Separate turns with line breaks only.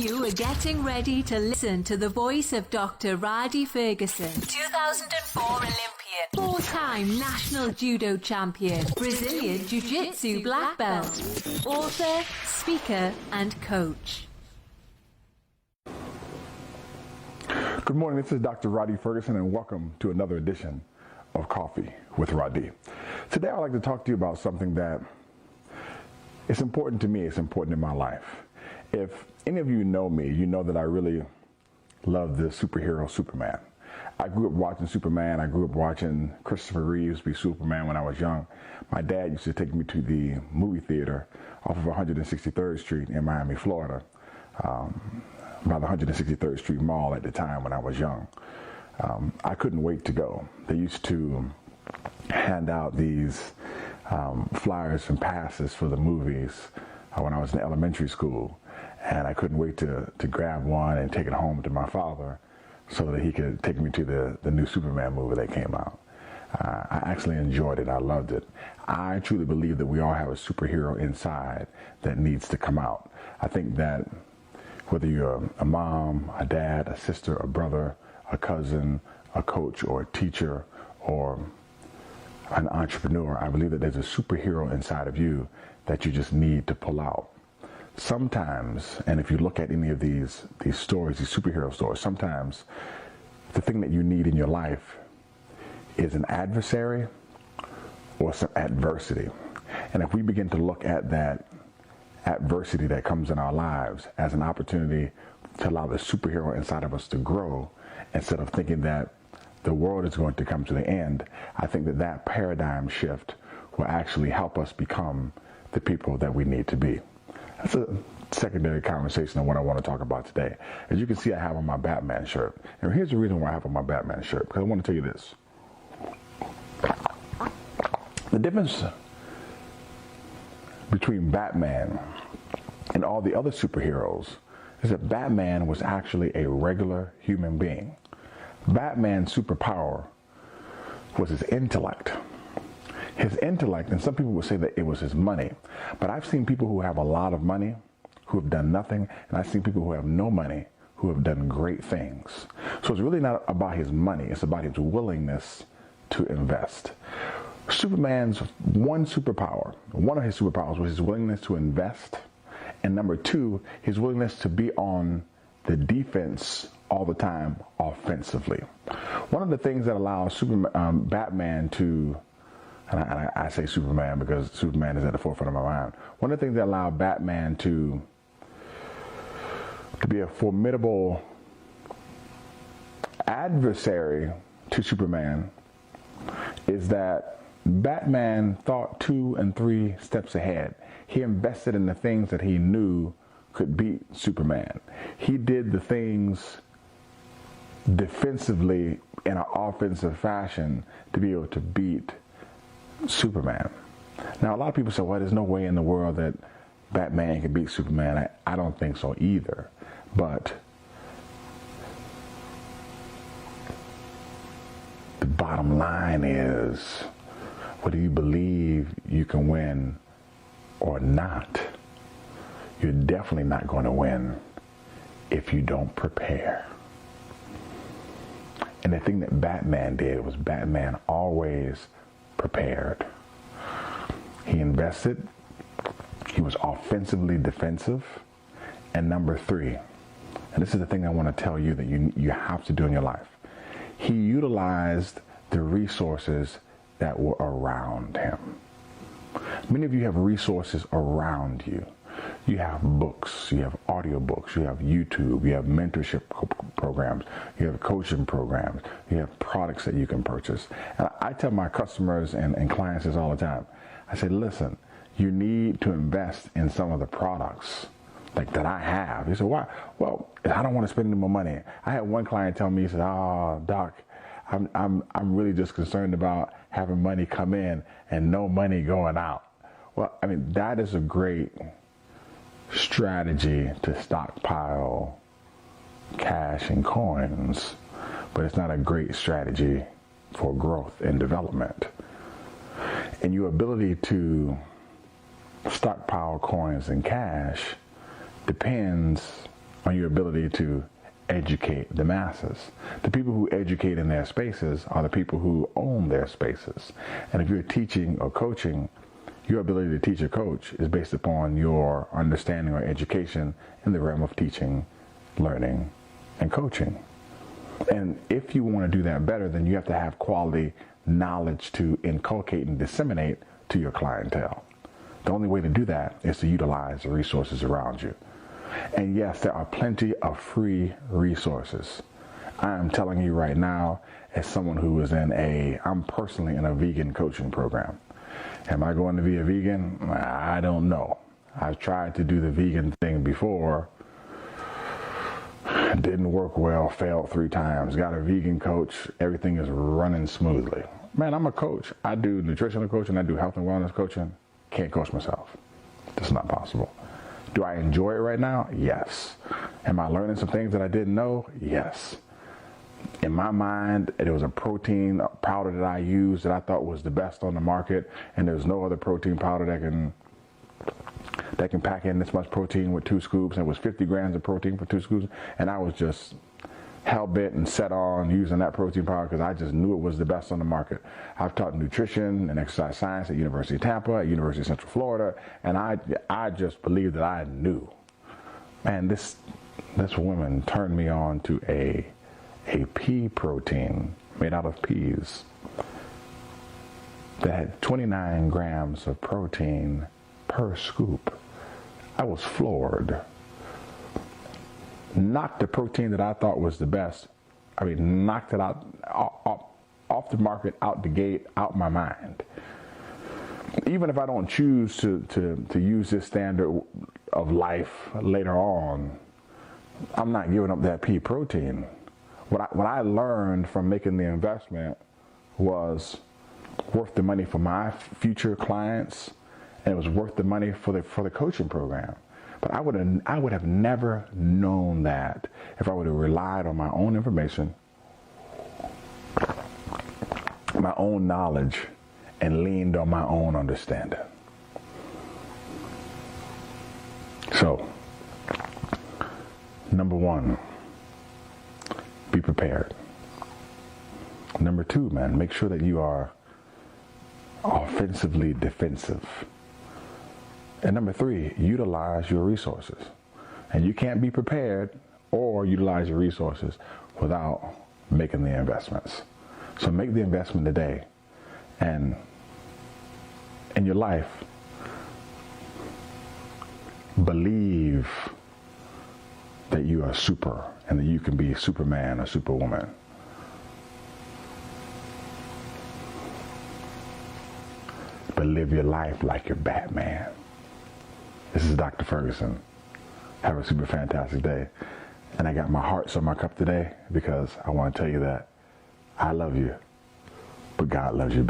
You are getting ready to listen to the voice of Dr. Rhadi Ferguson, 2004 Olympian, four-time national judo champion, Brazilian jiu-jitsu black belt, author, speaker, and coach.
Good morning, this is Dr. Rhadi Ferguson, and welcome to another edition of Coffee with Rhadi. Today I'd like to talk to you about something that is important to me, it's important in my life. If any of you know me, you know that I really love the superhero Superman. I grew up watching Superman. I grew up watching Christopher Reeves be Superman when I was young. My dad used to take me to the movie theater off of 163rd Street in Miami, Florida, by the 163rd Street Mall at the time when I was young. I couldn't wait to go. They used to hand out these flyers and passes for the movies when I was in elementary school. And I couldn't wait to grab one and take it home to my father so that he could take me to the new Superman movie that came out. I actually enjoyed it. I loved it. I truly believe that we all have a superhero inside that needs to come out. I think that whether you're a mom, a dad, a sister, a brother, a cousin, a coach, or a teacher, or an entrepreneur, I believe that there's a superhero inside of you that you just need to pull out. Sometimes, and if you look at any of these stories, these superhero stories, sometimes the thing that you need in your life is an adversary or some adversity. And if we begin to look at that adversity that comes in our lives as an opportunity to allow the superhero inside of us to grow, instead of thinking that the world is going to come to the end, I think that paradigm shift will actually help us become the people that we need to be. That's a secondary conversation on what I want to talk about today. As you can see, I have on my Batman shirt. And here's the reason why I have on my Batman shirt, because I want to tell you this. The difference between Batman and all the other superheroes is that Batman was actually a regular human being. Batman's superpower was his intellect. His intellect, and some people would say that it was his money. But I've seen people who have a lot of money who have done nothing, and I've seen people who have no money who have done great things. So it's really not about his money, it's about his willingness to invest. Superman's one of his superpowers was his willingness to invest, and number two, his willingness to be on the defense all the time offensively. One of the things that allows Batman to, and I say Superman because Superman is at the forefront of my mind. One of the things that allowed Batman to be a formidable adversary to Superman is that Batman thought 2 and 3 steps ahead. He invested in the things that he knew could beat Superman. He did the things defensively in an offensive fashion to be able to beat Superman. Now, a lot of people say, well, there's no way in the world that Batman can beat Superman. I don't think so either. But the bottom line is, whether you believe you can win or not, you're definitely not going to win if you don't prepare. And the thing that Batman did was Batman always prepared. He invested. He was offensively defensive. And number 3, and this is the thing I want to tell you that you have to do in your life. He utilized the resources that were around him. Many of you have resources around you. You have books, you have audiobooks, you have YouTube, you have mentorship programs, you have coaching programs, you have products that you can purchase. And I tell my customers and clients this all the time. I say, listen, you need to invest in some of the products like that I have. He said, why? Well, I don't want to spend any more money. I had one client tell me, he said, oh, Doc, I'm really just concerned about having money come in and no money going out. Well, I mean, that is a great strategy to stockpile cash and coins, but it's not a great strategy for growth and development. And your ability to stockpile coins and cash depends on your ability to educate the masses. The people who educate in their spaces are the people who own their spaces. And if you're teaching or coaching, your ability to teach or coach is based upon your understanding or education in the realm of teaching, learning, and coaching. And if you want to do that better, then you have to have quality knowledge to inculcate and disseminate to your clientele. The only way to do that is to utilize the resources around you. And yes, there are plenty of free resources. I am telling you right now, as someone who is I'm personally in a vegan coaching program. Am I going to be a vegan? I don't know. I've tried to do the vegan thing before. Didn't work well, failed 3 times. Got a vegan coach. Everything is running smoothly. Man, I'm a coach. I do nutritional coaching. I do health and wellness coaching. Can't coach myself. That's not possible. Do I enjoy it right now? Yes. Am I learning some things that I didn't know? Yes. In my mind, there was a protein powder that I used that I thought was the best on the market, and there's no other protein powder that can pack in this much protein with 2 scoops, and it was 50 grams of protein for 2 scoops, and I was just hell-bent and set on using that protein powder because I just knew it was the best on the market. I've taught nutrition and exercise science at University of Tampa, at University of Central Florida, and I just believed that I knew. And this woman turned me on to a pea protein made out of peas that had 29 grams of protein per scoop. I was floored. Knocked the protein that I thought was the best. Knocked it out off the market, out the gate, out my mind. Even if I don't choose to use this standard of life later on, I'm not giving up that pea protein. What I learned from making the investment was worth the money for my future clients, and it was worth the money for the coaching program. But I would have never known that if I would have relied on my own information, my own knowledge, and leaned on my own understanding. So, number 1, be prepared. Number 2, man, make sure that you are offensively defensive. And number 3, utilize your resources. And you can't be prepared or utilize your resources without making the investments. So make the investment today. And in your life, believe that you are super and that you can be Superman or Superwoman. But live your life like you're Batman. This is Dr. Ferguson. Have a super fantastic day. And I got my hearts on my cup today because I want to tell you that I love you, but God loves you better.